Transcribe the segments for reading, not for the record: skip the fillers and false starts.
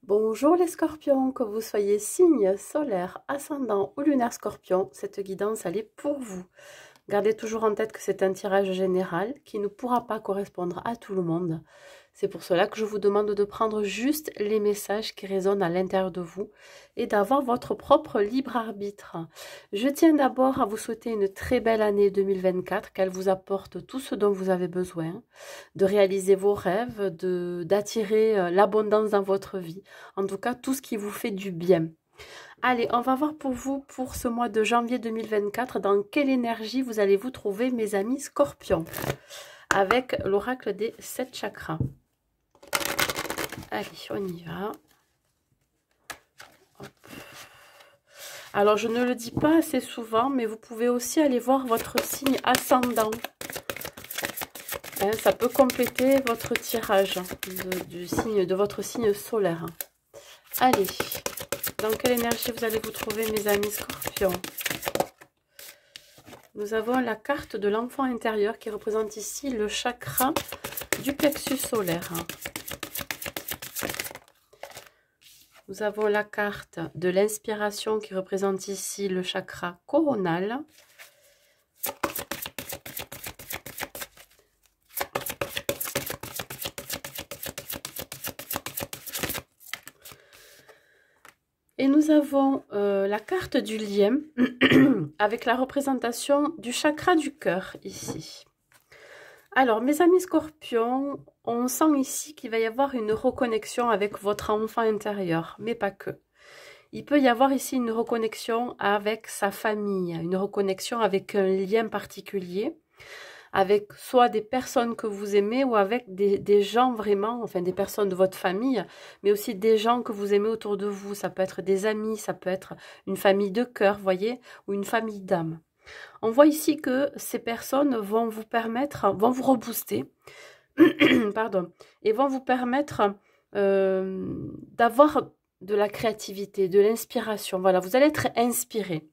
Bonjour les scorpions, que vous soyez signe solaire, ascendant ou lunaire scorpion, cette guidance elle est pour vous. Gardez toujours en tête que c'est un tirage général qui ne pourra pas correspondre à tout le monde. C'est pour cela que je vous demande de prendre juste les messages qui résonnent à l'intérieur de vous et d'avoir votre propre libre arbitre. Je tiens d'abord à vous souhaiter une très belle année 2024, qu'elle vous apporte tout ce dont vous avez besoin, de réaliser vos rêves, d'attirer l'abondance dans votre vie. En tout cas, tout ce qui vous fait du bien. Allez, on va voir pour vous, pour ce mois de janvier 2024, dans quelle énergie vous allez vous trouver, mes amis scorpions, avec l'oracle des 7 chakras. Allez, on y va. Hop. Alors, je ne le dis pas assez souvent, mais vous pouvez aussi aller voir votre signe ascendant. Hein, ça peut compléter votre tirage de votre signe solaire. Allez, dans quelle énergie vous allez vous trouver, mes amis scorpions? Nous avons la carte de l'enfant intérieur qui représente ici le chakra du plexus solaire. Nous avons la carte de l'inspiration qui représente ici le chakra coronal. Et nous avons la carte du lien avec la représentation du chakra du cœur ici. Alors, mes amis scorpions, on sent ici qu'il va y avoir une reconnexion avec votre enfant intérieur, mais pas que. Il peut y avoir ici une reconnexion avec sa famille, une reconnexion avec un lien particulier, avec soit des personnes que vous aimez ou avec des gens vraiment, enfin des personnes de votre famille, mais aussi des gens que vous aimez autour de vous. Ça peut être des amis, ça peut être une famille de cœur, voyez, ou une famille d'âme. On voit ici que ces personnes vont vous permettre, vont vous rebooster, pardon, et vont vous permettre d'avoir de la créativité, de l'inspiration. Voilà, vous allez être inspiré.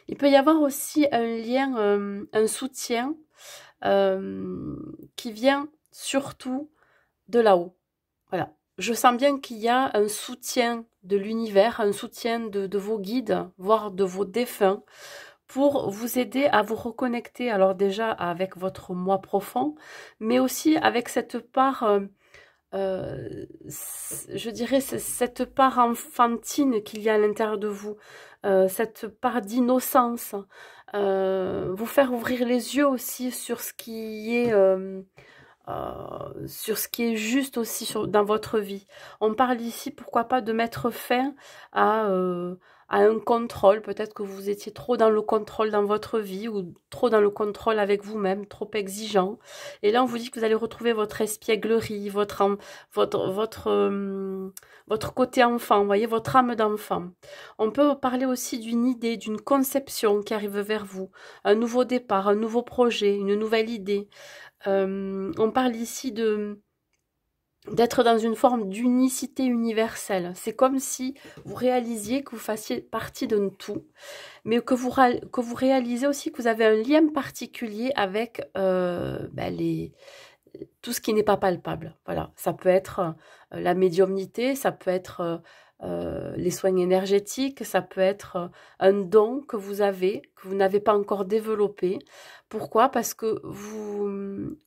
Il peut y avoir aussi un lien, un soutien qui vient surtout de là-haut. Voilà. Je sens bien qu'il y a un soutien de l'univers, un soutien de vos guides, voire de vos défunts, pour vous aider à vous reconnecter, alors déjà avec votre moi profond, mais aussi avec cette part, je dirais, cette part enfantine qu'il y a à l'intérieur de vous, cette part d'innocence, vous faire ouvrir les yeux aussi sur ce qui est... sur ce qui est juste aussi dans votre vie. On parle ici, pourquoi pas, de mettre fin à un contrôle. Peut-être que vous étiez trop dans le contrôle dans votre vie ou trop dans le contrôle avec vous-même, trop exigeant. Et là, on vous dit que vous allez retrouver votre espièglerie, votre côté enfant, vous voyez, votre âme d'enfant. On peut parler aussi d'une idée, d'une conception qui arrive vers vous, un nouveau départ, un nouveau projet, une nouvelle idée. On parle ici d'être dans une forme d'unicité universelle. C'est comme si vous réalisiez que vous fassiez partie d'un tout, mais que vous réalisez aussi que vous avez un lien particulier avec tout ce qui n'est pas palpable. Voilà, ça peut être la médiumnité, ça peut être les soins énergétiques, ça peut être un don que vous avez, que vous n'avez pas encore développé. Pourquoi? Parce que vous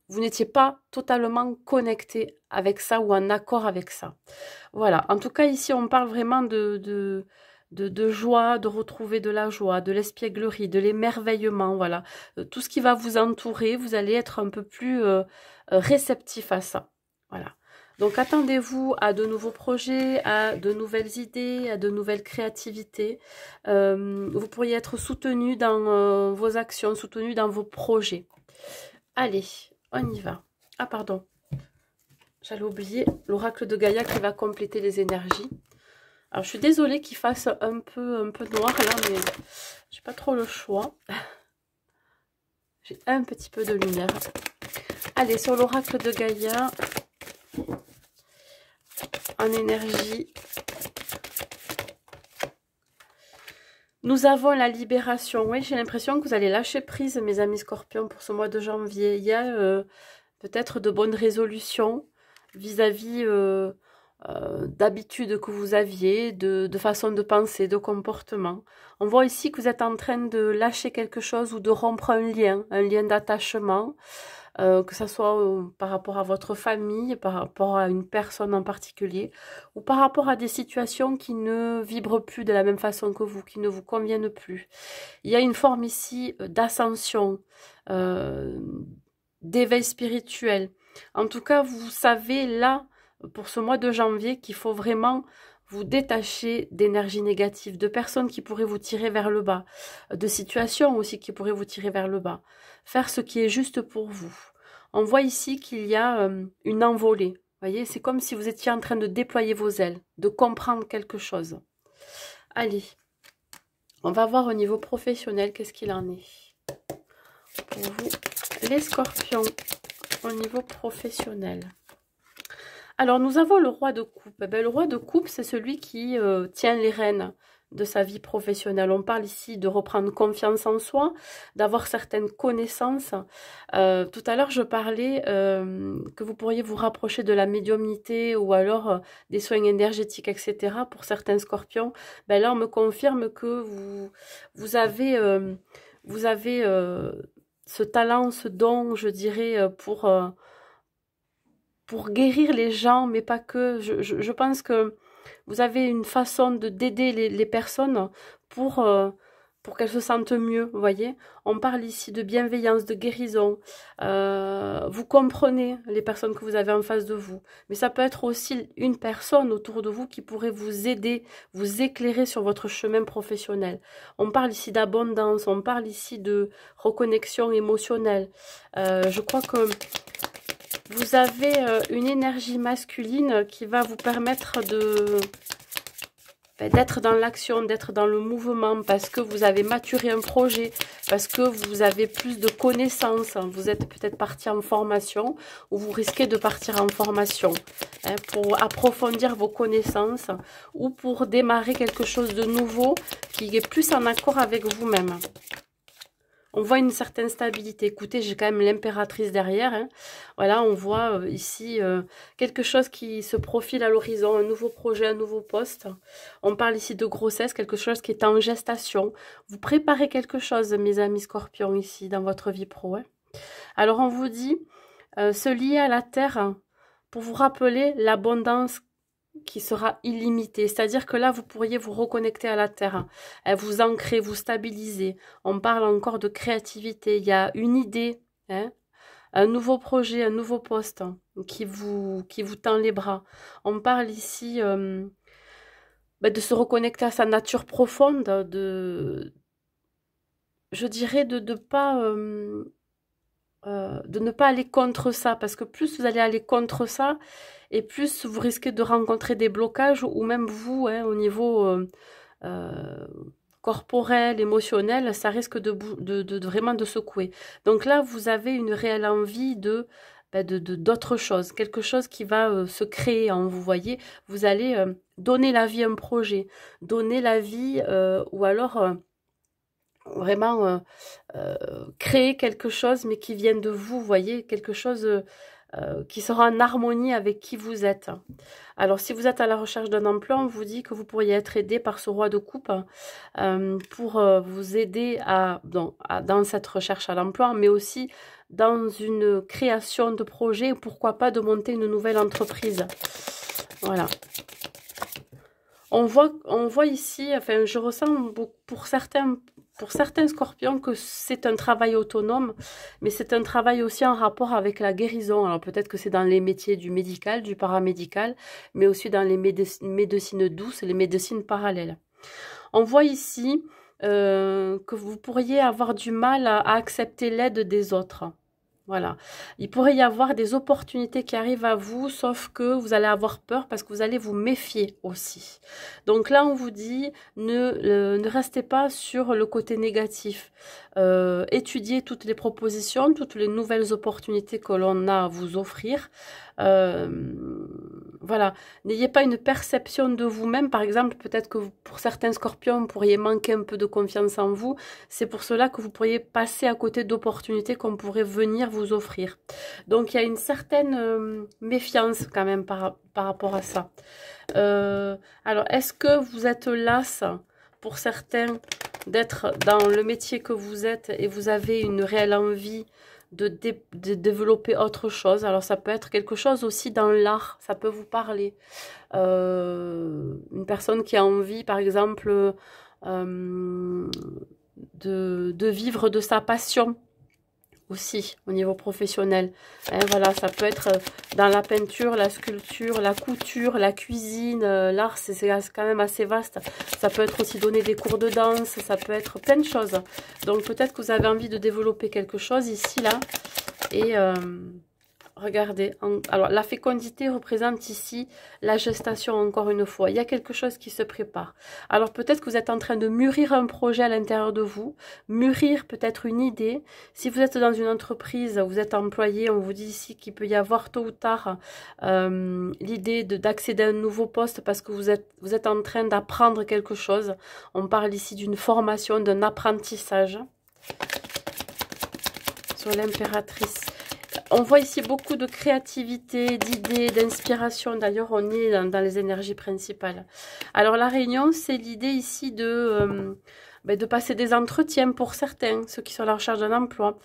n'étiez pas totalement connecté avec ça ou en accord avec ça. Voilà, en tout cas ici on parle vraiment de joie, de retrouver de la joie, de l'espièglerie, de l'émerveillement, voilà. Tout ce qui va vous entourer, vous allez être un peu plus réceptif à ça. Voilà. Donc attendez-vous à de nouveaux projets, à de nouvelles idées, à de nouvelles créativités. Vous pourriez être soutenu dans vos actions, soutenu dans vos projets. Allez, on y va. Ah pardon, j'allais oublier l'oracle de Gaïa qui va compléter les énergies. Alors je suis désolée qu'il fasse un peu noir là, mais j'ai pas trop le choix. J'ai un petit peu de lumière. Allez, sur l'oracle de Gaïa, en énergie, nous avons la libération. Oui, j'ai l'impression que vous allez lâcher prise, mes amis scorpions, pour ce mois de janvier. Il y a peut-être de bonnes résolutions vis-à-vis d'habitudes que vous aviez, de façon de penser, de comportement. On voit ici que vous êtes en train de lâcher quelque chose ou de rompre un lien d'attachement, que ce soit par rapport à votre famille, par rapport à une personne en particulier, ou par rapport à des situations qui ne vibrent plus de la même façon que vous, qui ne vous conviennent plus. Il y a une forme ici d'ascension, d'éveil spirituel. En tout cas, vous savez là, pour ce mois de janvier, qu'il faut vraiment vous détacher d'énergie négative, de personnes qui pourraient vous tirer vers le bas, de situations aussi qui pourraient vous tirer vers le bas. Faire ce qui est juste pour vous. On voit ici qu'il y a une envolée. Vous voyez, c'est comme si vous étiez en train de déployer vos ailes, de comprendre quelque chose. Allez, on va voir au niveau professionnel qu'est-ce qu'il en est. Pour vous, les scorpions, au niveau professionnel. Alors, nous avons le roi de coupe. Eh bien, le roi de coupe, c'est celui qui tient les rênes de sa vie professionnelle. On parle ici de reprendre confiance en soi, d'avoir certaines connaissances. Tout à l'heure, je parlais que vous pourriez vous rapprocher de la médiumnité ou alors des soins énergétiques, etc. Pour certains scorpions. Ben là, on me confirme que vous avez ce talent, ce don, je dirais, pour guérir les gens, mais pas que. Je pense que vous avez une façon d'aider les personnes pour qu'elles se sentent mieux, vous voyez. On parle ici de bienveillance, de guérison. Vous comprenez les personnes que vous avez en face de vous. Mais ça peut être aussi une personne autour de vous qui pourrait vous aider, vous éclairer sur votre chemin professionnel. On parle ici d'abondance, on parle ici de reconnexion émotionnelle. Je crois que vous avez une énergie masculine qui va vous permettre d'être dans l'action, d'être dans le mouvement, parce que vous avez maturé un projet, parce que vous avez plus de connaissances. Vous êtes peut-être parti en formation, ou vous risquez de partir en formation pour approfondir vos connaissances, ou pour démarrer quelque chose de nouveau qui est plus en accord avec vous-même. On voit une certaine stabilité. Écoutez, j'ai quand même l'impératrice derrière. Hein. Voilà, on voit ici quelque chose qui se profile à l'horizon, un nouveau projet, un nouveau poste. On parle ici de grossesse, quelque chose qui est en gestation. Vous préparez quelque chose, mes amis scorpions, ici, dans votre vie pro. Hein. Alors, on vous dit, se lier à la terre pour vous rappeler l'abondance qui sera illimité. C'est-à-dire que là, vous pourriez vous reconnecter à la terre, vous ancrer, vous stabiliser. On parle encore de créativité. Il y a une idée, hein, un nouveau projet, un nouveau poste qui vous tend les bras. On parle ici de se reconnecter à sa nature profonde, je dirais de ne pas aller contre ça, parce que plus vous allez aller contre ça, et plus vous risquez de rencontrer des blocages, ou même vous, hein, au niveau corporel, émotionnel, ça risque de vraiment de secouer. Donc là, vous avez une réelle envie d'autre chose, quelque chose qui va se créer en vous, voyez. Vous allez donner la vie à un projet, donner la vie, ou alors vraiment créer quelque chose, mais qui vienne de vous, voyez, quelque chose qui sera en harmonie avec qui vous êtes. Alors, si vous êtes à la recherche d'un emploi, on vous dit que vous pourriez être aidé par ce roi de coupe pour vous aider dans cette recherche à l'emploi, mais aussi dans une création de projet, pourquoi pas de monter une nouvelle entreprise. Voilà. On voit ici, enfin, je ressens pour certains scorpions que c'est un travail autonome, mais c'est un travail aussi en rapport avec la guérison. Alors peut-être que c'est dans les métiers du médical, du paramédical, mais aussi dans les médecines douces, les médecines parallèles. On voit ici que vous pourriez avoir du mal à accepter l'aide des autres. Voilà. Il pourrait y avoir des opportunités qui arrivent à vous, sauf que vous allez avoir peur parce que vous allez vous méfier aussi. Donc là, on vous dit, ne restez pas sur le côté négatif. Étudiez toutes les propositions, toutes les nouvelles opportunités que l'on a à vous offrir. voilà, n'ayez pas une perception de vous-même. Par exemple, peut-être que pour certains scorpions, vous pourriez manquer un peu de confiance en vous. C'est pour cela que vous pourriez passer à côté d'opportunités qu'on pourrait venir vous offrir. Donc, il y a une certaine méfiance quand même par rapport à ça. Alors, est-ce que vous êtes las pour certains d'être dans le métier que vous êtes et vous avez une réelle envie de développer autre chose? Alors ça peut être quelque chose aussi dans l'art, ça peut vous parler. Une personne qui a envie, par exemple, de vivre de sa passion aussi au niveau professionnel. Hein, voilà, ça peut être dans la peinture, la sculpture, la couture, la cuisine, l'art, c'est quand même assez vaste. Ça peut être aussi donner des cours de danse, ça peut être plein de choses. Donc peut-être que vous avez envie de développer quelque chose ici, là, et regardez, alors la fécondité représente ici la gestation encore une fois. Il y a quelque chose qui se prépare. Alors peut-être que vous êtes en train de mûrir un projet à l'intérieur de vous, mûrir peut-être une idée. Si vous êtes dans une entreprise, vous êtes employé, on vous dit ici qu'il peut y avoir tôt ou tard l'idée d'accéder à un nouveau poste parce que vous êtes en train d'apprendre quelque chose. On parle ici d'une formation, d'un apprentissage. Sur l'impératrice. On voit ici beaucoup de créativité, d'idées, d'inspiration. D'ailleurs, on est dans les énergies principales. Alors, la réunion, c'est l'idée ici de passer des entretiens pour certains, ceux qui sont à la recherche d'un emploi.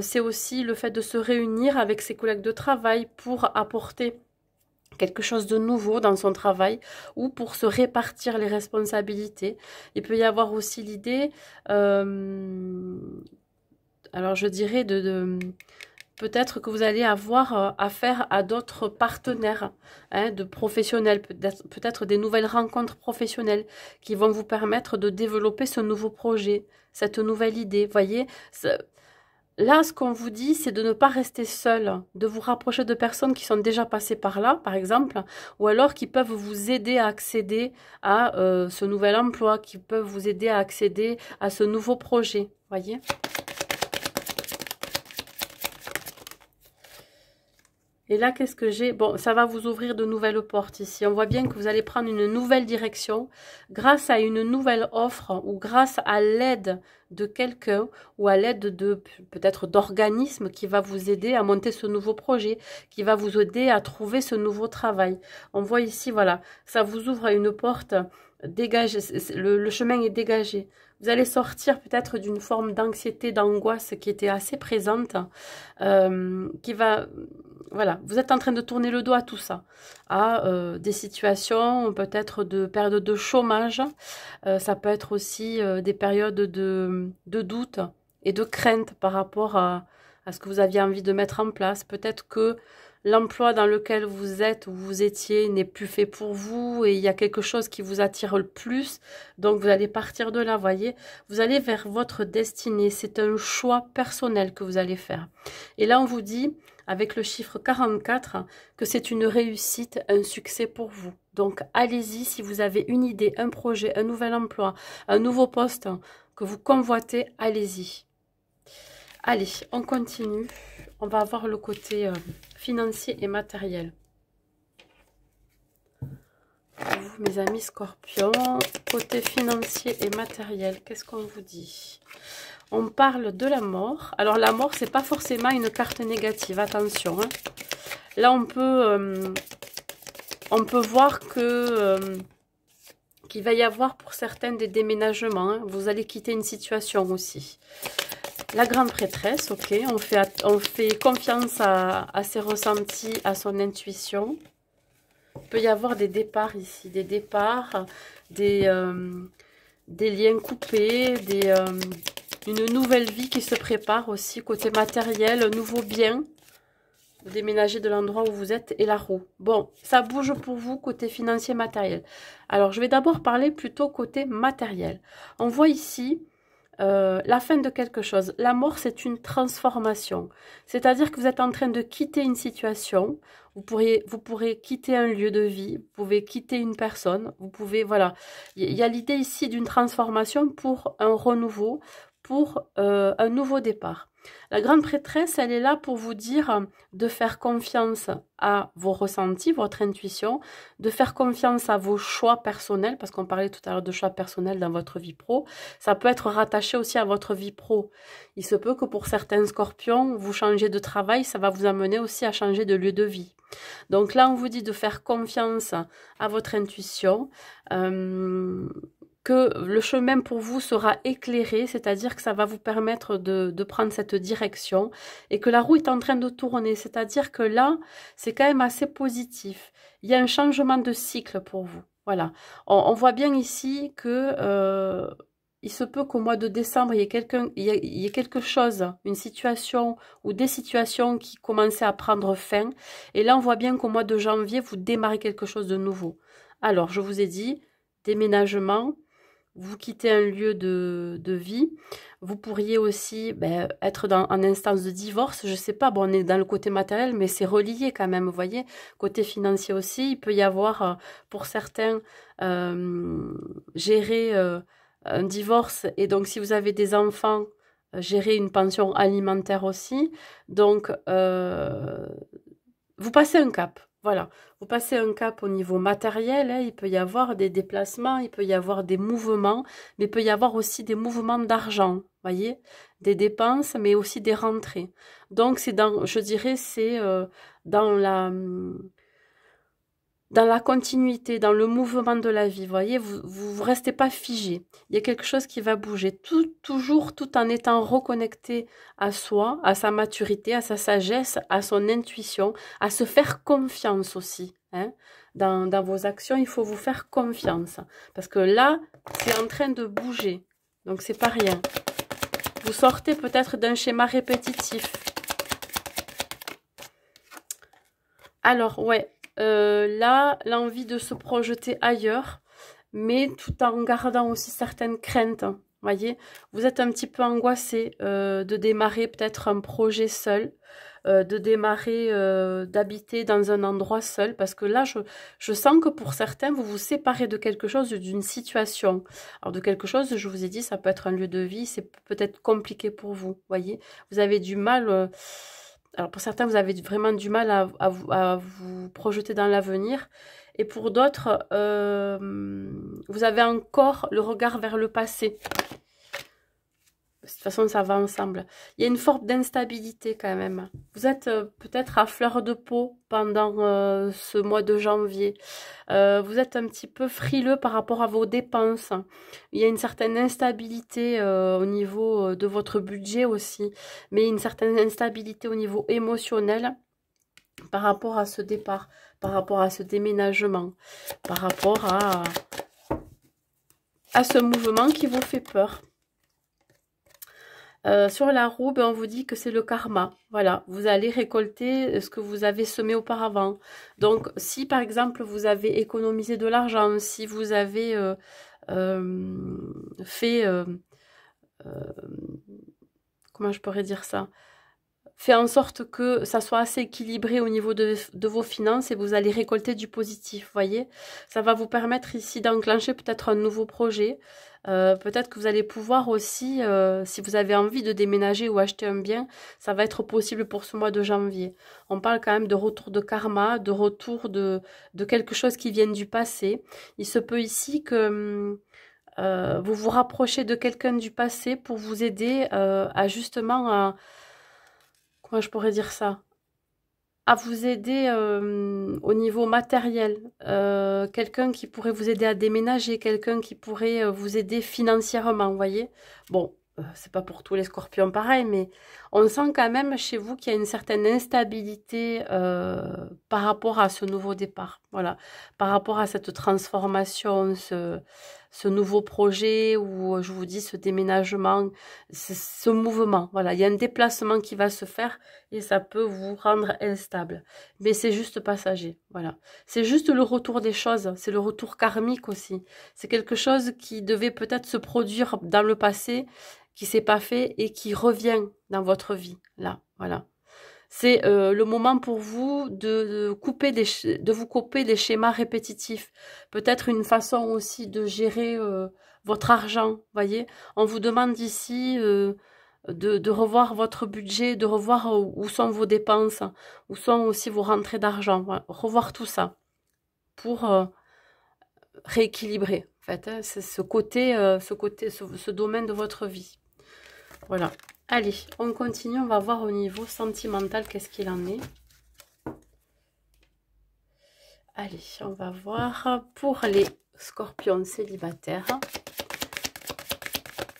C'est aussi le fait de se réunir avec ses collègues de travail pour apporter quelque chose de nouveau dans son travail ou pour se répartir les responsabilités. Il peut y avoir aussi l'idée, alors je dirais peut-être que vous allez avoir affaire à d'autres partenaires, hein, de professionnels, peut-être des nouvelles rencontres professionnelles qui vont vous permettre de développer ce nouveau projet, cette nouvelle idée. Voyez, là, ce qu'on vous dit, c'est de ne pas rester seul, de vous rapprocher de personnes qui sont déjà passées par là, par exemple, ou alors qui peuvent vous aider à accéder à ce nouvel emploi, qui peuvent vous aider à accéder à ce nouveau projet. Voyez ? Et là, qu'est-ce que j'ai? Bon, ça va vous ouvrir de nouvelles portes ici. On voit bien que vous allez prendre une nouvelle direction grâce à une nouvelle offre ou grâce à l'aide de quelqu'un ou à l'aide de peut-être d'organismes qui va vous aider à monter ce nouveau projet, qui va vous aider à trouver ce nouveau travail. On voit ici, voilà, ça vous ouvre une porte dégagée, le chemin est dégagé. Vous allez sortir peut-être d'une forme d'anxiété, d'angoisse qui était assez présente, qui va... Voilà, vous êtes en train de tourner le dos à tout ça, à des situations peut-être de période de chômage, ça peut être aussi des périodes de doute et de crainte par rapport à ce que vous aviez envie de mettre en place. Peut-être que l'emploi dans lequel vous êtes ou vous étiez n'est plus fait pour vous et il y a quelque chose qui vous attire le plus, donc vous allez partir de là, voyez, vous allez vers votre destinée, c'est un choix personnel que vous allez faire. Et là on vous dit, avec le chiffre 44, que c'est une réussite, un succès pour vous. Donc allez-y si vous avez une idée, un projet, un nouvel emploi, un nouveau poste que vous convoitez, allez-y. Allez, on continue. On va voir le côté financier et matériel. Vous, mes amis scorpions, côté financier et matériel, qu'est-ce qu'on vous dit? On parle de la mort. Alors la mort, c'est pas forcément une carte négative, attention. Hein. Là, on peut voir que qu'il va y avoir pour certaines des déménagements. Hein. Vous allez quitter une situation aussi. La grande prêtresse, ok, on fait confiance à ses ressentis, à son intuition. Il peut y avoir des départs ici, des départs, des liens coupés, une nouvelle vie qui se prépare aussi, côté matériel, un nouveau bien. Vous déménagez de l'endroit où vous êtes et la roue. Bon, ça bouge pour vous côté financier matériel. Alors, je vais d'abord parler plutôt côté matériel. On voit ici la fin de quelque chose. La mort, c'est une transformation. C'est-à-dire que vous êtes en train de quitter une situation. Vous pourrez quitter un lieu de vie. Vous pouvez quitter une personne. Vous pouvez, voilà. Il y a l'idée ici d'une transformation pour un renouveau, pour un nouveau départ. La grande prêtresse, elle est là pour vous dire de faire confiance à vos ressentis, votre intuition, de faire confiance à vos choix personnels, parce qu'on parlait tout à l'heure de choix personnels dans votre vie pro. Ça peut être rattaché aussi à votre vie pro. Il se peut que pour certains scorpions, vous changez de travail, ça va vous amener aussi à changer de lieu de vie. Donc là, on vous dit de faire confiance à votre intuition, que le chemin pour vous sera éclairé, c'est-à-dire que ça va vous permettre de prendre cette direction et que la roue est en train de tourner, c'est-à-dire que là, c'est quand même assez positif. Il y a un changement de cycle pour vous. Voilà. On voit bien ici que il se peut qu'au mois de décembre, il y ait quelque chose, une situation ou des situations qui commençaient à prendre fin. Et là, on voit bien qu'au mois de janvier, vous démarrez quelque chose de nouveau. Alors, je vous ai dit, déménagement, vous quittez un lieu de vie. Vous pourriez aussi être en instance de divorce. Je sais pas, bon, on est dans le côté matériel, mais c'est relié quand même, vous voyez. Côté financier aussi, il peut y avoir, pour certains, gérer un divorce. Et donc, si vous avez des enfants, gérer une pension alimentaire aussi. Donc, vous passez un cap. Voilà, vous passez un cap au niveau matériel, hein, il peut y avoir des déplacements, il peut y avoir des mouvements, mais il peut y avoir aussi des mouvements d'argent, voyez, des dépenses, mais aussi des rentrées. Donc, c'est dans, je dirais, c'est dans la continuité, dans le mouvement de la vie, voyez, vous restez pas figé. Il y a quelque chose qui va bouger, toujours tout en étant reconnecté à soi, à sa maturité, à sa sagesse, à son intuition, à se faire confiance aussi. Hein. Dans vos actions, il faut vous faire confiance. Parce que là, c'est en train de bouger. Donc, c'est pas rien. Vous sortez peut-être d'un schéma répétitif. Alors, ouais. Là, l'envie de se projeter ailleurs, mais tout en gardant aussi certaines craintes. Voyez, vous êtes un petit peu angoissé de démarrer peut-être un projet seul, de démarrer, d'habiter dans un endroit seul, parce que là, je sens que pour certains, vous vous séparez de quelque chose, d'une situation. Alors, de quelque chose, je vous ai dit, ça peut être un lieu de vie, c'est peut-être compliqué pour vous, voyez. Vous avez du mal... alors pour certains, vous avez vraiment du mal à vous projeter dans l'avenir. Et pour d'autres, vous avez encore le regard vers le passé. De toute façon, ça va ensemble. Il y a une forme d'instabilité quand même. Vous êtes peut-être à fleur de peau pendant ce mois de janvier. Vous êtes un petit peu frileux par rapport à vos dépenses. Il y a une certaine instabilité au niveau de votre budget aussi. Mais une certaine instabilité au niveau émotionnel par rapport à ce départ, par rapport à ce déménagement, par rapport à ce mouvement qui vous fait peur. Sur la roue, on vous dit que c'est le karma. Voilà, vous allez récolter ce que vous avez semé auparavant. Donc, si par exemple, vous avez économisé de l'argent, si vous avez fait... comment je pourrais dire ça? Fait en sorte que ça soit assez équilibré au niveau de vos finances et vous allez récolter du positif, voyez. Ça va vous permettre ici d'enclencher peut-être un nouveau projet. Peut-être que vous allez pouvoir aussi, si vous avez envie de déménager ou acheter un bien, ça va être possible pour ce mois de janvier. On parle quand même de retour de karma, de retour de quelque chose qui vient du passé. Il se peut ici que... vous vous rapprochez de quelqu'un du passé pour vous aider à justement... comment je pourrais dire ça? À vous aider au niveau matériel. Quelqu'un qui pourrait vous aider à déménager, quelqu'un qui pourrait vous aider financièrement, vous voyez? Bon, c'est pas pour tous les scorpions pareil, mais on sent quand même chez vous qu'il y a une certaine instabilité par rapport à ce nouveau départ. Voilà, par rapport à cette transformation, ce nouveau projet ou je vous dis ce déménagement, ce mouvement. Voilà, il y a un déplacement qui va se faire et ça peut vous rendre instable. Mais c'est juste passager. Voilà, c'est juste le retour des choses. C'est le retour karmique aussi. C'est quelque chose qui devait peut-être se produire dans le passé, qui s'est pas fait et qui revient dans votre vie. Là, voilà. C'est le moment pour vous de vous couper des schémas répétitifs. Peut-être une façon aussi de gérer votre argent, voyez. On vous demande ici de revoir votre budget, de revoir où sont vos dépenses, où sont aussi vos rentrées d'argent. Voilà. Revoir tout ça pour rééquilibrer. En fait, hein, c'est ce domaine de votre vie. Voilà. Allez, on continue. On va voir au niveau sentimental qu'est-ce qu'il en est. Allez, on va voir pour les scorpions célibataires.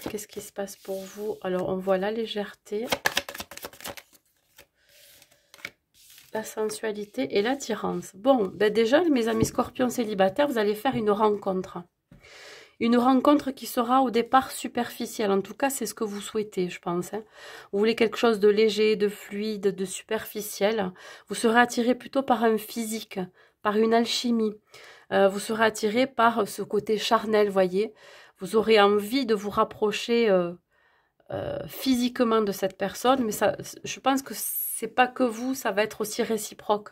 Qu'est-ce qui se passe pour vous? Alors, on voit la légèreté, la sensualité et l'attirance. Bon, ben déjà, mes amis scorpions célibataires, vous allez faire une rencontre. Une rencontre qui sera au départ superficielle. En tout cas, c'est ce que vous souhaitez, je pense. Hein. Vous voulez quelque chose de léger, de fluide, de superficiel. Vous serez attiré plutôt par un physique, par une alchimie. Vous serez attiré par ce côté charnel, voyez. Vous aurez envie de vous rapprocher physiquement de cette personne, mais ça, je pense que c'est pas que vous, ça va être aussi réciproque.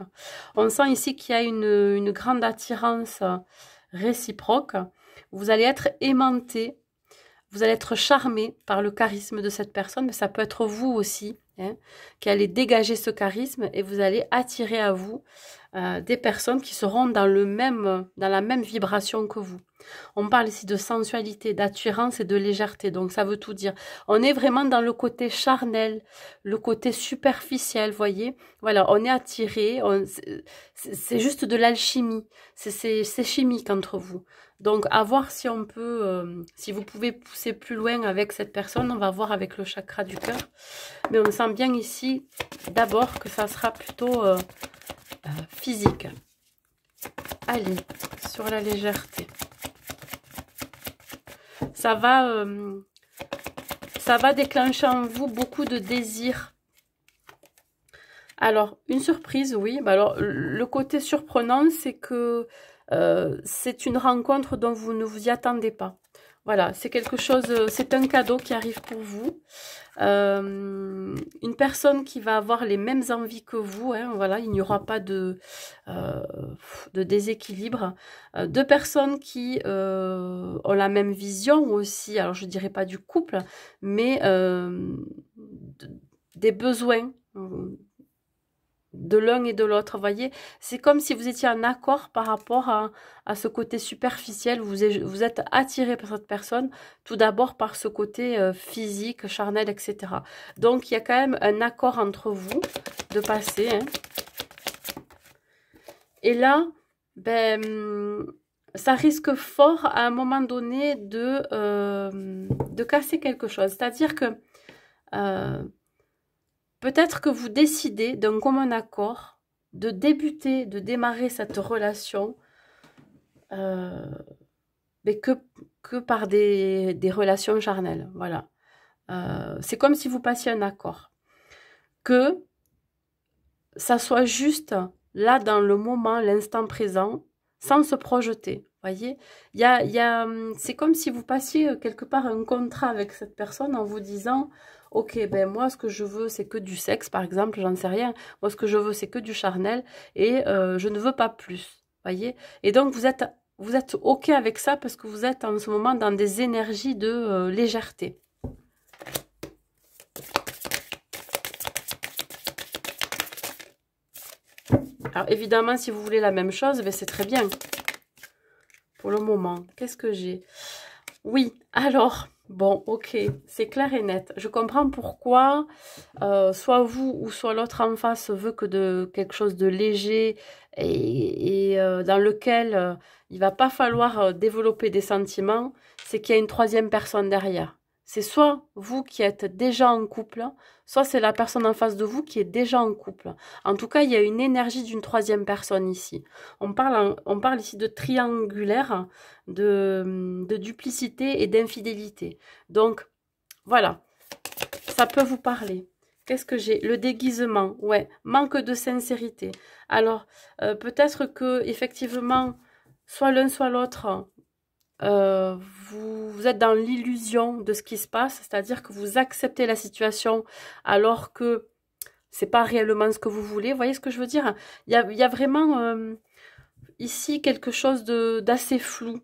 On sent ici qu'il y a une grande attirance réciproque. Vous allez être aimanté, vous allez être charmé par le charisme de cette personne, mais ça peut être vous aussi, hein, qui allez dégager ce charisme et vous allez attirer à vous des personnes qui seront dans la même vibration que vous. On parle ici de sensualité, d'attirance et de légèreté, donc ça veut tout dire. On est vraiment dans le côté charnel, le côté superficiel, voyez. Voilà, on est attiré, c'est juste de l'alchimie, c'est chimique entre vous. Donc, à voir si on peut, si vous pouvez pousser plus loin avec cette personne, on va voir avec le chakra du cœur. Mais on sent bien ici, d'abord, que ça sera plutôt physique. Allez, sur la légèreté. Ça va déclencher en vous beaucoup de désirs. Alors, une surprise, oui. Bah alors, le côté surprenant, c'est que c'est une rencontre dont vous ne vous y attendez pas. Voilà, c'est quelque chose, c'est un cadeau qui arrive pour vous. Une personne qui va avoir les mêmes envies que vous, hein, voilà, il n'y aura pas de déséquilibre. Deux personnes qui ont la même vision aussi, alors je dirais pas du couple, mais des besoins de l'un et de l'autre, voyez, c'est comme si vous étiez en accord par rapport à ce côté superficiel, vous êtes attiré par cette personne, tout d'abord par ce côté physique, charnel, etc. Donc, il y a quand même un accord entre vous de passer. Hein. Et là, ben, ça risque fort à un moment donné de casser quelque chose. C'est-à-dire que peut-être que vous décidez d'un commun accord de démarrer cette relation mais que par des relations charnelles. Voilà. C'est comme si vous passiez un accord. Que ça soit juste là dans le moment, l'instant présent, sans se projeter. Voyez, c'est comme si vous passiez quelque part un contrat avec cette personne en vous disant ok, ben moi ce que je veux c'est que du sexe par exemple, j'en sais rien. Moi ce que je veux c'est que du charnel et je ne veux pas plus. Voyez, et donc vous êtes ok avec ça parce que vous êtes en ce moment dans des énergies de légèreté. Alors évidemment si vous voulez la même chose, ben, c'est très bien. Pour le moment, qu'est-ce que j'ai? Oui, alors, bon, ok, c'est clair et net. Je comprends pourquoi soit vous ou soit l'autre en face veut que de quelque chose de léger et dans lequel il va pas falloir développer des sentiments, c'est qu'il y a une troisième personne derrière. C'est soit vous qui êtes déjà en couple, soit c'est la personne en face de vous qui est déjà en couple. En tout cas, il y a une énergie d'une troisième personne ici. On parle ici de triangulaire, de duplicité et d'infidélité. Donc, voilà, ça peut vous parler. Qu'est-ce que j'ai? Le déguisement, ouais, manque de sincérité. Alors, peut-être que effectivement, soit l'un soit l'autre, vous êtes dans l'illusion de ce qui se passe, c'est-à-dire que vous acceptez la situation alors que c'est pas réellement ce que vous voulez. Vous voyez ce que je veux dire? Il y a vraiment ici quelque chose d'assez flou.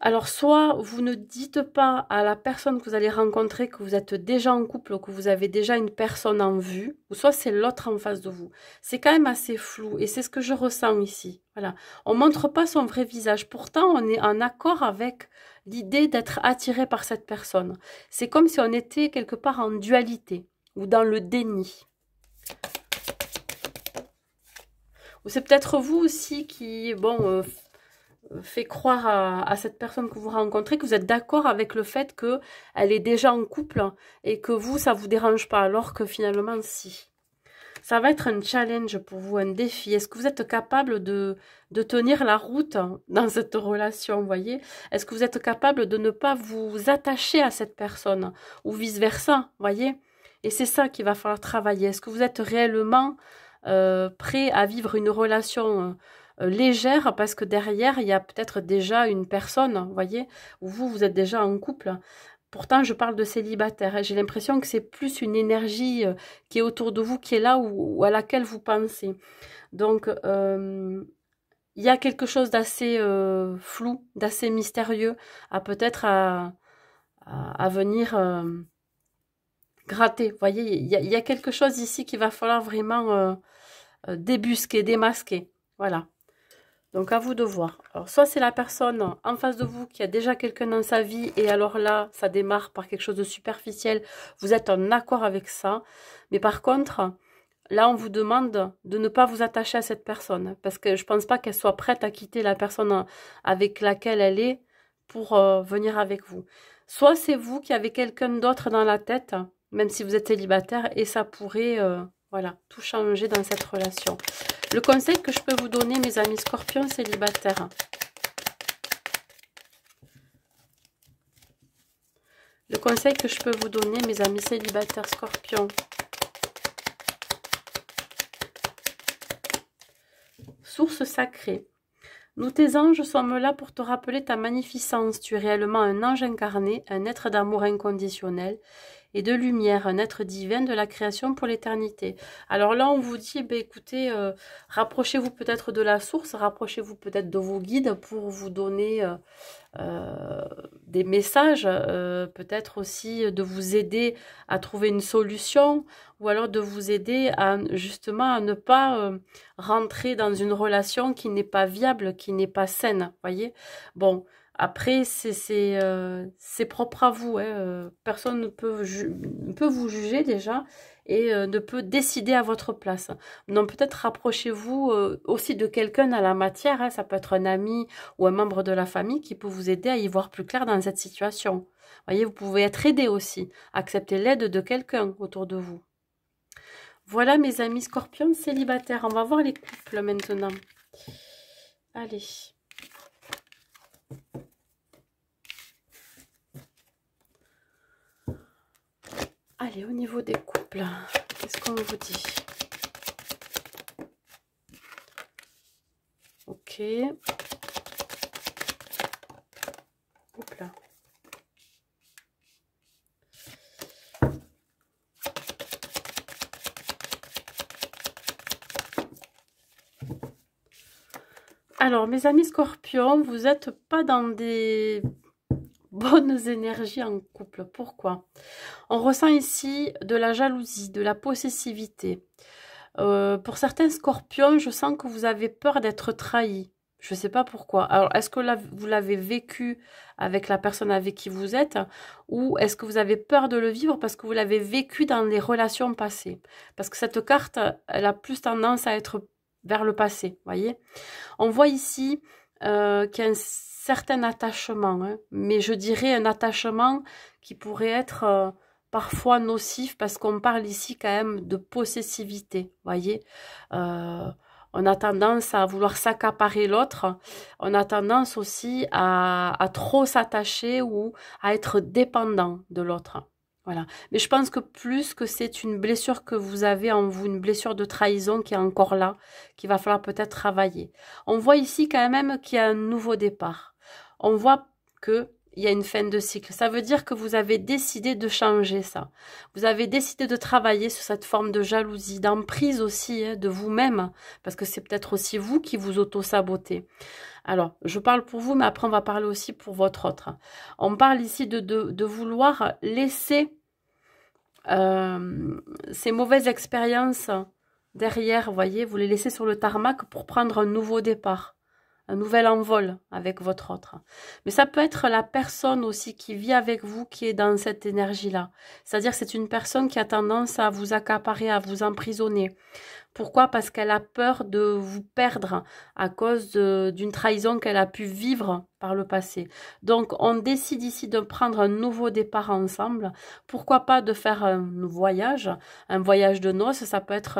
Alors, soit vous ne dites pas à la personne que vous allez rencontrer que vous êtes déjà en couple ou que vous avez déjà une personne en vue, ou soit c'est l'autre en face de vous. C'est quand même assez flou et c'est ce que je ressens ici. Voilà. On montre pas son vrai visage. Pourtant, on est en accord avec l'idée d'être attiré par cette personne. C'est comme si on était quelque part en dualité ou dans le déni. Ou c'est peut-être vous aussi qui, bon, fait croire à cette personne que vous rencontrez que vous êtes d'accord avec le fait qu'elle est déjà en couple et que vous, ça vous dérange pas, alors que finalement, si. Ça va être un challenge pour vous, un défi. Est-ce que vous êtes capable de tenir la route dans cette relation, vous voyez? Est-ce que vous êtes capable de ne pas vous attacher à cette personne ou vice-versa, vous voyez? Et c'est ça qu'il va falloir travailler. Est-ce que vous êtes réellement prêt à vivre une relation légère parce que derrière, il y a peut-être déjà une personne, vous voyez, où vous êtes déjà en couple. Pourtant, je parle de célibataire. J'ai l'impression que c'est plus une énergie qui est autour de vous, qui est là ou à laquelle vous pensez. Donc, il y a quelque chose d'assez flou, d'assez mystérieux à peut-être à venir gratter. Vous voyez, il y a quelque chose ici qu'il va falloir vraiment débusquer, démasquer. Voilà. Donc, à vous de voir. Alors, soit c'est la personne en face de vous qui a déjà quelqu'un dans sa vie, et alors là, ça démarre par quelque chose de superficiel. Vous êtes en accord avec ça. Mais par contre, là, on vous demande de ne pas vous attacher à cette personne. Parce que je ne pense pas qu'elle soit prête à quitter la personne avec laquelle elle est pour venir avec vous. Soit c'est vous qui avez quelqu'un d'autre dans la tête, même si vous êtes célibataire, et ça pourrait, voilà, tout changer dans cette relation. Le conseil que je peux vous donner, mes amis scorpions célibataires. Le conseil que je peux vous donner, mes amis célibataires scorpions. Source sacrée. Nous, tes anges, sommes là pour te rappeler ta magnificence. Tu es réellement un ange incarné, un être d'amour inconditionnel et de lumière, un être divin de la création pour l'éternité. Alors là, on vous dit, ben, écoutez, rapprochez-vous peut-être de la source, rapprochez-vous peut-être de vos guides pour vous donner des messages, peut-être aussi de vous aider à trouver une solution, ou alors de vous aider à justement à ne pas rentrer dans une relation qui n'est pas viable, qui n'est pas saine, voyez. Bon, après, c'est propre à vous. Hein. Personne ne peut vous juger déjà et ne peut décider à votre place. Donc peut-être rapprochez-vous aussi de quelqu'un à la matière. Hein. Ça peut être un ami ou un membre de la famille qui peut vous aider à y voir plus clair dans cette situation. Voyez, vous pouvez être aidé aussi. Accepter l'aide de quelqu'un autour de vous. Voilà mes amis scorpions célibataires. On va voir les couples maintenant. Allez. Allez, au niveau des couples, qu'est-ce qu'on vous dit? Ok. Hop là. Alors, mes amis scorpions, vous n'êtes pas dans des bonnes énergies en couple. Pourquoi? On ressent ici de la jalousie, de la possessivité. Pour certains scorpions, je sens que vous avez peur d'être trahi. Je ne sais pas pourquoi. Alors, est-ce que là, vous l'avez vécu avec la personne avec qui vous êtes, ou est-ce que vous avez peur de le vivre parce que vous l'avez vécu dans les relations passées? Parce que cette carte, elle a plus tendance à être vers le passé, voyez. On voit ici qu'il y a un certain attachement, hein, mais je dirais un attachement qui pourrait être parfois nocif parce qu'on parle ici quand même de possessivité, voyez. On a tendance à vouloir s'accaparer l'autre, on a tendance aussi à trop s'attacher ou à être dépendant de l'autre. Voilà. Mais je pense que plus que c'est une blessure que vous avez en vous, une blessure de trahison qui est encore là, qu'il va falloir peut-être travailler. On voit ici quand même qu'il y a un nouveau départ. On voit que il y a une fin de cycle. Ça veut dire que vous avez décidé de changer ça. Vous avez décidé de travailler sur cette forme de jalousie, d'emprise aussi, hein, de vous-même, parce que c'est peut-être aussi vous qui vous auto-sabotez. Alors, je parle pour vous, mais après on va parler aussi pour votre autre. On parle ici de vouloir laisser ces mauvaises expériences derrière, vous voyez, vous les laissez sur le tarmac pour prendre un nouveau départ, un nouvel envol avec votre autre. Mais ça peut être la personne aussi qui vit avec vous qui est dans cette énergie-là. C'est-à-dire que c'est une personne qui a tendance à vous accaparer, à vous emprisonner. Pourquoi? Parce qu'elle a peur de vous perdre à cause d'une trahison qu'elle a pu vivre par le passé. Donc, on décide ici de prendre un nouveau départ ensemble. Pourquoi pas de faire un voyage de noces, ça peut être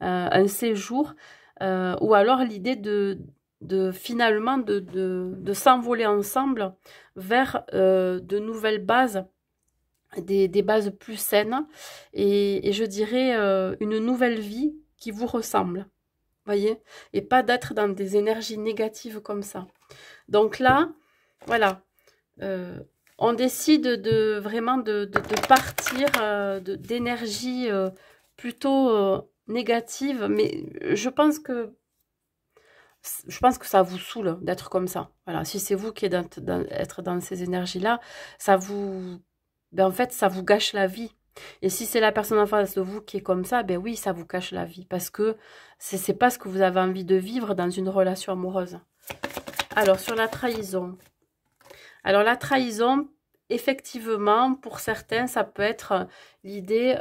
un séjour, ou alors l'idée finalement de s'envoler ensemble vers de nouvelles bases, des bases plus saines et je dirais une nouvelle vie qui vous ressemble, voyez, et pas d'être dans des énergies négatives comme ça. Donc là, voilà, on décide vraiment de partir d'énergie plutôt négative, mais je pense que ça vous saoule d'être comme ça. Voilà, si c'est vous qui êtes être dans ces énergies-là, en fait, ça vous gâche la vie. Et si c'est la personne en face de vous qui est comme ça, ben oui, ça vous gâche la vie. Parce que c'est pas ce que vous avez envie de vivre dans une relation amoureuse. Alors, sur la trahison. Alors, la trahison, effectivement, pour certains, ça peut être l'idée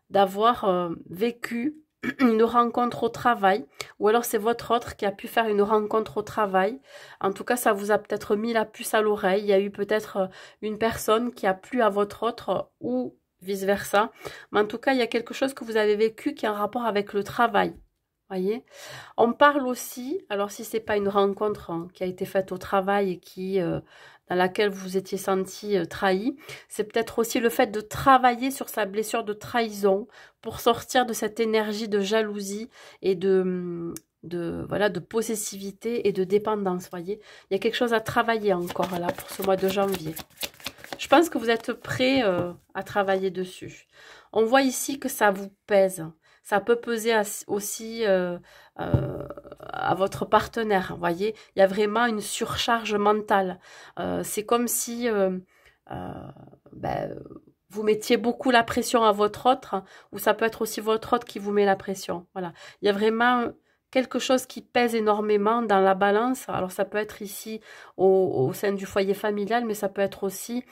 d'avoir vécu une rencontre au travail, ou alors c'est votre autre qui a pu faire une rencontre au travail. En tout cas, ça vous a peut-être mis la puce à l'oreille. Il y a eu peut-être une personne qui a plu à votre autre, ou vice-versa. Mais en tout cas, il y a quelque chose que vous avez vécu qui a un rapport avec le travail. Voyez, on parle aussi, alors si c'est pas une rencontre qui a été faite au travail et qui dans laquelle vous vous étiez senti trahi, c'est peut-être aussi le fait de travailler sur sa blessure de trahison pour sortir de cette énergie de jalousie et voilà, de possessivité et de dépendance. Voyez, il y a quelque chose à travailler encore là pour ce mois de janvier. Je pense que vous êtes prêts à travailler dessus. On voit ici que ça vous pèse. Ça peut peser aussi à votre partenaire, vous voyez. Il y a vraiment une surcharge mentale. C'est comme si vous mettiez beaucoup la pression à votre autre, ou ça peut être aussi votre autre qui vous met la pression. Voilà. Il y a vraiment quelque chose qui pèse énormément dans la balance. Alors ça peut être ici au sein du foyer familial, mais ça peut être aussi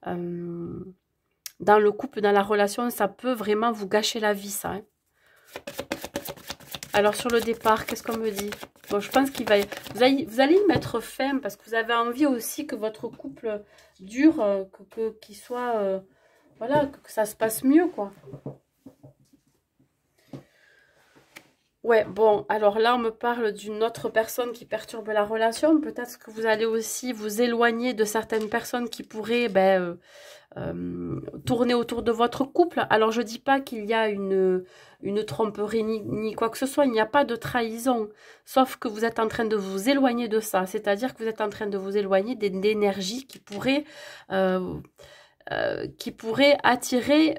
dans le couple, dans la relation. Ça peut vraiment vous gâcher la vie, ça. Hein. Alors sur le départ, qu'est-ce qu'on me dit? Bon, je pense qu'il va, vous allez y mettre fin parce que vous avez envie aussi que votre couple dure, qu'il soit, voilà, que ça se passe mieux, quoi. Ouais, bon, alors là, on me parle d'une autre personne qui perturbe la relation. Peut-être que vous allez aussi vous éloigner de certaines personnes qui pourraient tourner autour de votre couple. Alors, je dis pas qu'il y a une tromperie ni quoi que ce soit. Il n'y a pas de trahison. Sauf que vous êtes en train de vous éloigner de ça. C'est-à-dire que vous êtes en train de vous éloigner d'énergie qui pourrait attirer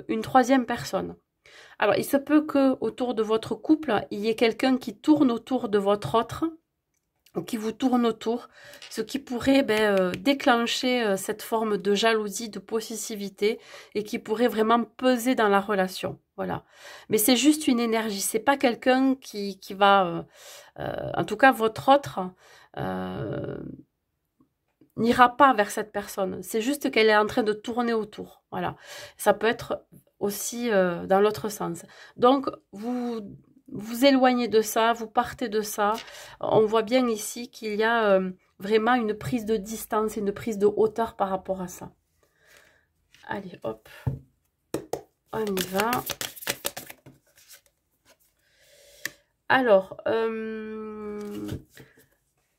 une troisième personne. Alors, il se peut que autour de votre couple, il y ait quelqu'un qui tourne autour de votre autre, ou qui vous tourne autour, ce qui pourrait déclencher cette forme de jalousie, de possessivité, et qui pourrait vraiment peser dans la relation. Voilà. Mais c'est juste une énergie, c'est pas quelqu'un qui va... en tout cas, votre autre n'ira pas vers cette personne. C'est juste qu'elle est en train de tourner autour. Voilà. Ça peut être aussi dans l'autre sens. Donc, vous éloignez de ça, vous partez de ça. On voit bien ici qu'il y a vraiment une prise de distance, une prise de hauteur par rapport à ça. Allez, hop, on y va. Alors,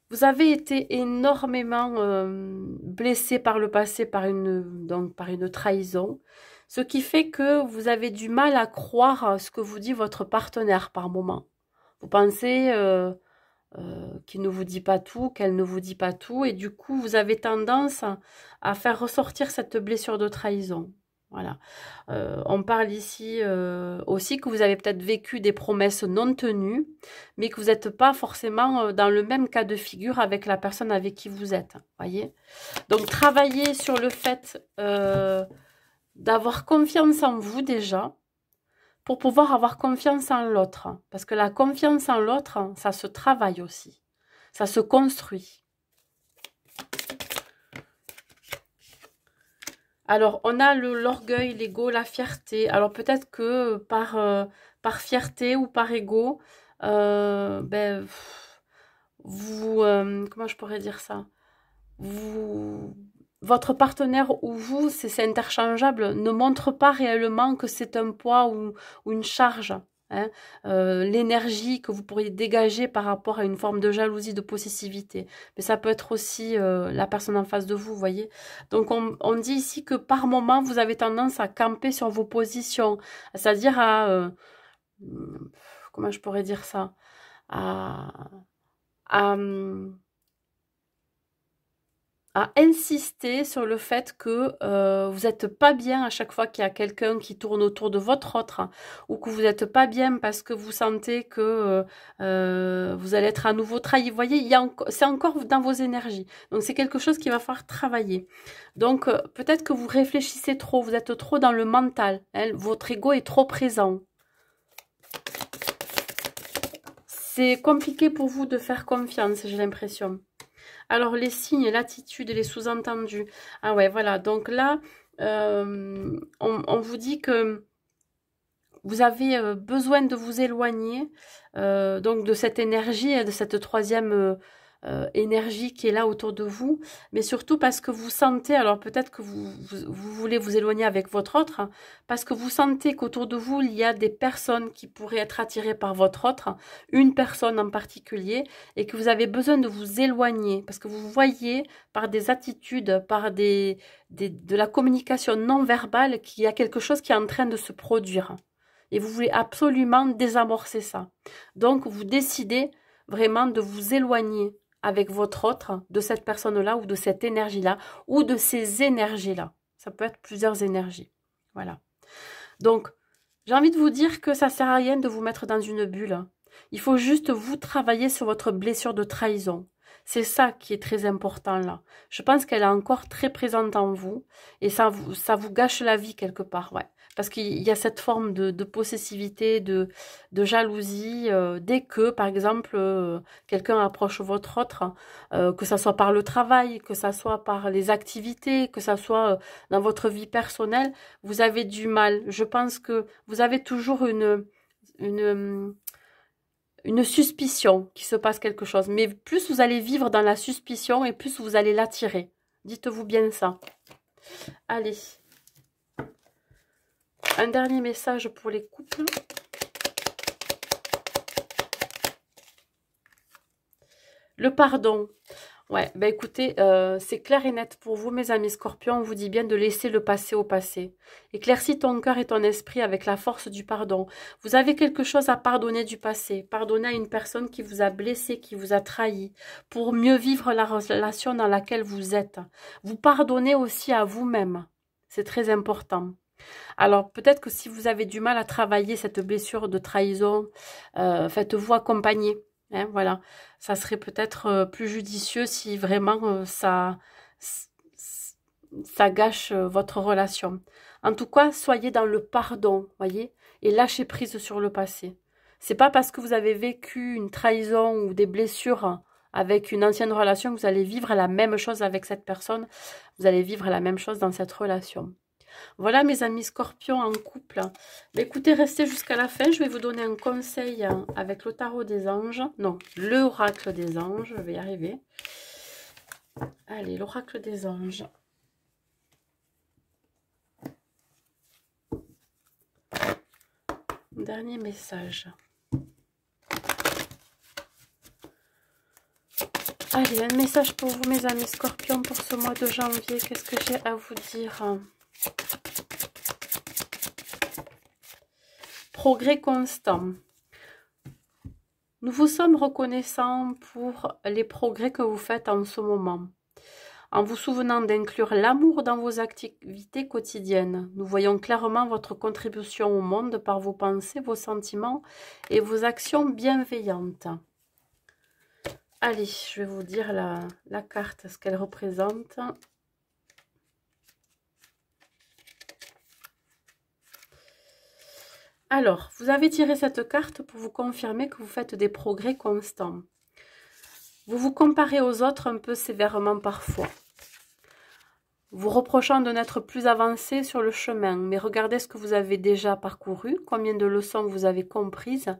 vous avez été énormément blessé par le passé par une trahison. Ce qui fait que vous avez du mal à croire ce que vous dit votre partenaire par moment. Vous pensez qui ne vous dit pas tout, qu'elle ne vous dit pas tout, et du coup, vous avez tendance à faire ressortir cette blessure de trahison. Voilà. On parle ici aussi que vous avez peut-être vécu des promesses non tenues, mais que vous n'êtes pas forcément dans le même cas de figure avec la personne avec qui vous êtes. Voyez. Donc, travaillez sur le fait d'avoir confiance en vous déjà, pour pouvoir avoir confiance en l'autre. Parce que la confiance en l'autre, ça se travaille aussi. Ça se construit. Alors, on a l'orgueil, l'ego, la fierté. Alors, peut-être que par fierté ou par ego, ben, vous... comment je pourrais dire ça? Votre partenaire ou vous, c'est interchangeable, ne montre pas réellement que c'est un poids ou une charge. Hein, l'énergie que vous pourriez dégager par rapport à une forme de jalousie, de possessivité. Mais ça peut être aussi la personne en face de vous, vous voyez. Donc on dit ici que par moment, vous avez tendance à camper sur vos positions, c'est-à-dire comment je pourrais dire ça? À insister sur le fait que vous n'êtes pas bien à chaque fois qu'il y a quelqu'un qui tourne autour de votre autre, hein, ou que vous n'êtes pas bien parce que vous sentez que vous allez être à nouveau trahi. Vous voyez, c'est encore dans vos énergies. Donc, c'est quelque chose qu'il va falloir travailler. Donc, peut-être que vous réfléchissez trop, vous êtes trop dans le mental. Hein, votre ego est trop présent. C'est compliqué pour vous de faire confiance, j'ai l'impression. Alors, les signes, l'attitude, les sous-entendus. Ah ouais, voilà. Donc là, on vous dit que vous avez besoin de vous éloigner donc de cette énergie, de cette troisième énergie qui est là autour de vous, mais surtout parce que vous sentez, alors peut-être que vous voulez vous éloigner avec votre autre, hein, parce que vous sentez qu'autour de vous, il y a des personnes qui pourraient être attirées par votre autre, une personne en particulier, et que vous avez besoin de vous éloigner, parce que vous voyez par des attitudes, par de la communication non verbale, qu'il y a quelque chose qui est en train de se produire. Et vous voulez absolument désamorcer ça. Donc, vous décidez vraiment de vous éloigner avec votre autre de cette personne-là ou de cette énergie-là ou de ces énergies-là. Ça peut être plusieurs énergies. Voilà. Donc, j'ai envie de vous dire que ça ne sert à rien de vous mettre dans une bulle. Il faut juste vous travailler sur votre blessure de trahison. C'est ça qui est très important là. Je pense qu'elle est encore très présente en vous et ça vous gâche la vie quelque part, ouais. Parce qu'il y a cette forme de possessivité, de jalousie, dès que, par exemple, quelqu'un approche votre autre, que ça soit par le travail, que ça soit par les activités, que ça soit dans votre vie personnelle, vous avez du mal. Je pense que vous avez toujours une suspicion qu'il se passe quelque chose. Mais plus vous allez vivre dans la suspicion et plus vous allez l'attirer. Dites-vous bien ça. Allez. Un dernier message pour les couples. Le pardon. Ouais, ben écoutez, c'est clair et net pour vous, mes amis scorpions. On vous dit bien de laisser le passé au passé. Éclaircis ton cœur et ton esprit avec la force du pardon. Vous avez quelque chose à pardonner du passé. Pardonner à une personne qui vous a blessé, qui vous a trahi, pour mieux vivre la relation dans laquelle vous êtes. Vous pardonnez aussi à vous-même. C'est très important. Alors, peut-être que si vous avez du mal à travailler cette blessure de trahison, faites-vous accompagner. Hein, voilà, ça serait peut-être plus judicieux si vraiment ça gâche votre relation. En tout cas, soyez dans le pardon, voyez, et lâchez prise sur le passé. C'est pas parce que vous avez vécu une trahison ou des blessures avec une ancienne relation que vous allez vivre la même chose avec cette personne. Vous allez vivre la même chose dans cette relation. Voilà mes amis scorpions en couple. Mais écoutez, restez jusqu'à la fin. Je vais vous donner un conseil avec le tarot des anges. Non, l'oracle des anges. Je vais y arriver. Allez, l'oracle des anges. Dernier message. Allez, un message pour vous mes amis scorpions pour ce mois de janvier. Qu'est-ce que j'ai à vous dire ? Progrès constant. Nous vous sommes reconnaissants pour les progrès que vous faites en ce moment. En vous souvenant d'inclure l'amour dans vos activités quotidiennes, nous voyons clairement votre contribution au monde par vos pensées, vos sentiments et vos actions bienveillantes. Allez, je vais vous dire la carte, ce qu'elle représente. Alors, vous avez tiré cette carte pour vous confirmer que vous faites des progrès constants. Vous vous comparez aux autres un peu sévèrement parfois, vous reprochant de n'être plus avancé sur le chemin, mais regardez ce que vous avez déjà parcouru, combien de leçons vous avez comprises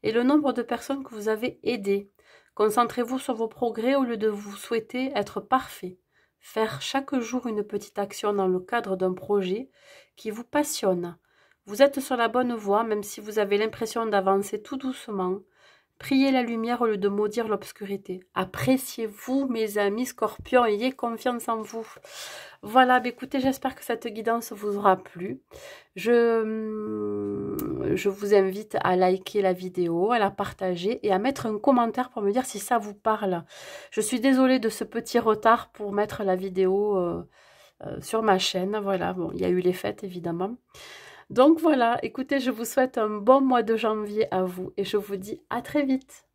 et le nombre de personnes que vous avez aidées. Concentrez-vous sur vos progrès au lieu de vous souhaiter être parfait. Faire chaque jour une petite action dans le cadre d'un projet qui vous passionne. Vous êtes sur la bonne voie, même si vous avez l'impression d'avancer tout doucement. Priez la lumière au lieu de maudire l'obscurité. Appréciez-vous, mes amis scorpions, ayez confiance en vous. Voilà, écoutez, j'espère que cette guidance vous aura plu. Je vous invite à liker la vidéo, à la partager et à mettre un commentaire pour me dire si ça vous parle. Je suis désolée de ce petit retard pour mettre la vidéo sur ma chaîne. Voilà, bon, il y a eu les fêtes évidemment. Donc voilà, écoutez, je vous souhaite un bon mois de janvier à vous et je vous dis à très vite.